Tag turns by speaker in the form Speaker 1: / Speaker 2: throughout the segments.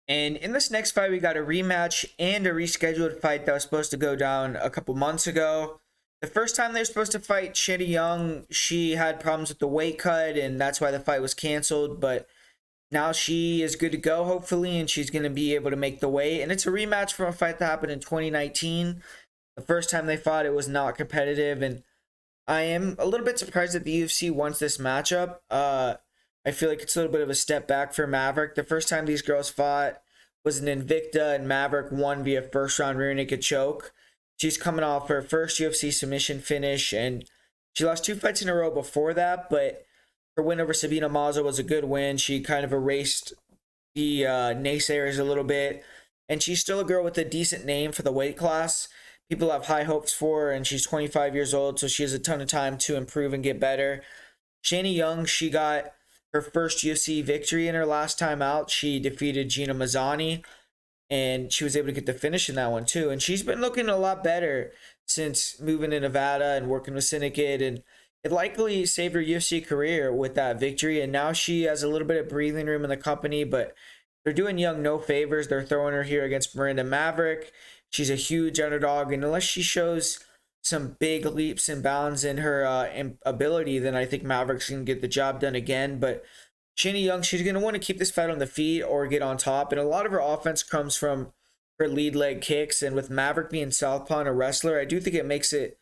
Speaker 1: And in this next fight, we got a rematch and a rescheduled fight that was supposed to go down a couple months ago. The first time they were supposed to fight, Shanna Young, she had problems with the weight cut, and that's why the fight was canceled. But now she is good to go, hopefully, and she's going to be able to make the weight. And it's a rematch from a fight that happened in 2019. The first time they fought, it was not competitive, and I am a little bit surprised that the UFC wants this matchup. I feel like it's a little bit of a step back for Maverick. The first time these girls fought was an Invicta, and Maverick won via first round rear naked choke. She's coming off her first UFC submission finish, and she lost 2 fights in a row before that, but her win over Sabina Mazo was a good win. She kind of erased the naysayers a little bit, and she's still a girl with a decent name for the weight class. People have high hopes for her, and she's 25 years old, so she has a ton of time to improve and get better. Shanna Young, she got her first UFC victory in her last time out. She defeated Gina Mazzani, and she was able to get the finish in that one too. And she's been looking a lot better since moving to Nevada and working with Syndicate, and it likely saved her UFC career with that victory. And now she has a little bit of breathing room in the company, but they're doing Young no favors. They're throwing her here against Miranda Maverick. She's a huge underdog, and unless she shows some big leaps and bounds in her ability, then I think Maverick's going to get the job done again. But Shanna Young, she's going to want to keep this fight on the feet or get on top, and a lot of her offense comes from her lead leg kicks, and with Maverick being southpaw and a wrestler, I do think it makes it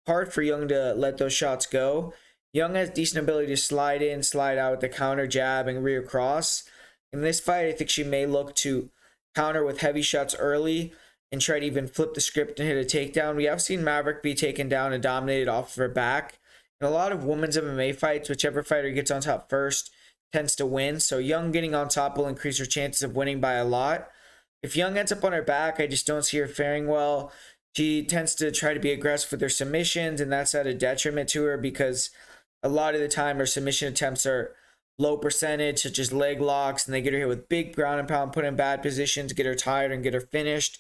Speaker 1: hard for Young to let those shots go. Young has decent ability to slide in, slide out with the counter jab and rear cross. In this fight, I think she may look to counter with heavy shots early and try to even flip the script and hit a takedown. We have seen Maverick be taken down and dominated off of her back. In a lot of women's MMA fights, whichever fighter gets on top first tends to win. So Young getting on top will increase her chances of winning by a lot. If Young ends up on her back, I just don't see her faring well. She tends to try to be aggressive with her submissions, and that's at a detriment to her because a lot of the time her submission attempts are low percentage, such as leg locks, and they get her hit with big ground and pound, put in bad positions, get her tired, and get her finished.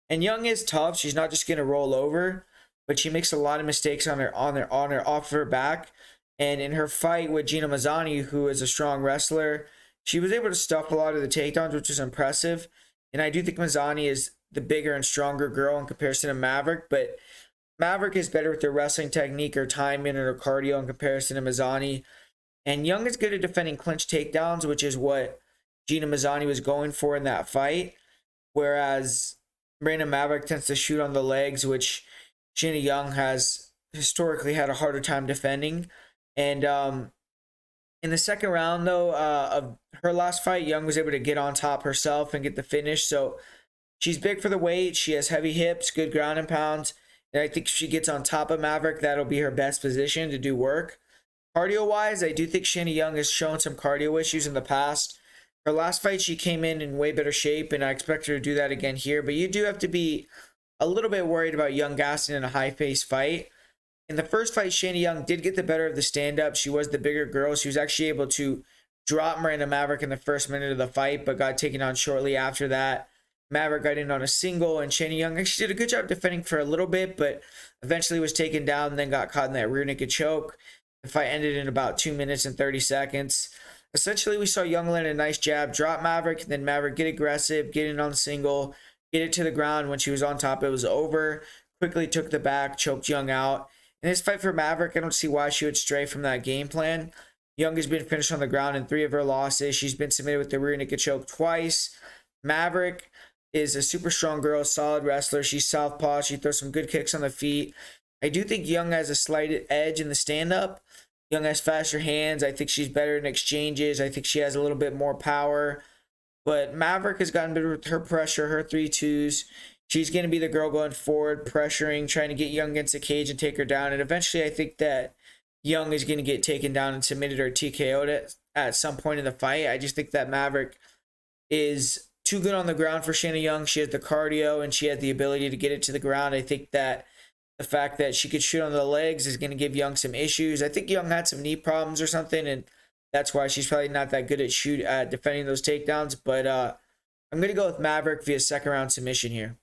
Speaker 1: And Young is tough. She's not just going to roll over, but she makes a lot of mistakes on her off of her back. And in her fight with Gina Mazzani, who is a strong wrestler, she was able to stuff a lot of the takedowns, which is impressive. And I do think Mazzani is the bigger and stronger girl in comparison to Maverick, but Maverick is better with her wrestling technique, her timing, and her cardio in comparison to Mazzani. And Young is good at defending clinch takedowns, which is what Gina Mazzani was going for in that fight. Whereas Miranda Maverick tends to shoot on the legs, which Shanna Young has historically had a harder time defending. And in the second round, though, of her last fight, Young was able to get on top herself and get the finish. So she's big for the weight. She has heavy hips, good ground and pounds. And I think if she gets on top of Maverick, that'll be her best position to do work. Cardio-wise, I do think Shanna Young has shown some cardio issues in the past. Her last fight, she came in way better shape, and I expect her to do that again here. But you do have to be a little bit worried about Young gassing in a high-paced fight. In the first fight, Shanna Young did get the better of the stand-up. She was the bigger girl. She was actually able to drop Miranda Maverick in the first minute of the fight, but got taken on shortly after that. Maverick got in on a single, and Shanna Young actually did a good job defending for a little bit, but eventually was taken down and then got caught in that rear naked choke. The fight ended in about 2 minutes and 30 seconds. Essentially, we saw Young land a nice jab, drop Maverick, and then Maverick get aggressive, get in on the single, get it to the ground. When she was on top, it was over. Quickly took the back, choked Young out. In this fight for Maverick, I don't see why she would stray from that game plan. Young has been finished on the ground in 3 of her losses. She's been submitted with the rear naked choke twice. Maverick is a super strong girl, solid wrestler. She's southpaw. She throws some good kicks on the feet. I do think Young has a slight edge in the stand-up. Young has faster hands. I think she's better in exchanges. I think she has a little bit more power. But Maverick has gotten better with her pressure, her 3-2s. She's going to be the girl going forward, pressuring, trying to get Young against the cage and take her down. And eventually I think that Young is going to get taken down and submitted or TKO'd at some point in the fight. I just think that Maverick is too good on the ground for Shanna Young. She has the cardio and she has the ability to get it to the ground. I think that the fact that she could shoot on the legs is going to give Young some issues. I think Young had some knee problems or something, and that's why she's probably not that good at defending those takedowns. But I'm going to go with Maverick via second round submission here.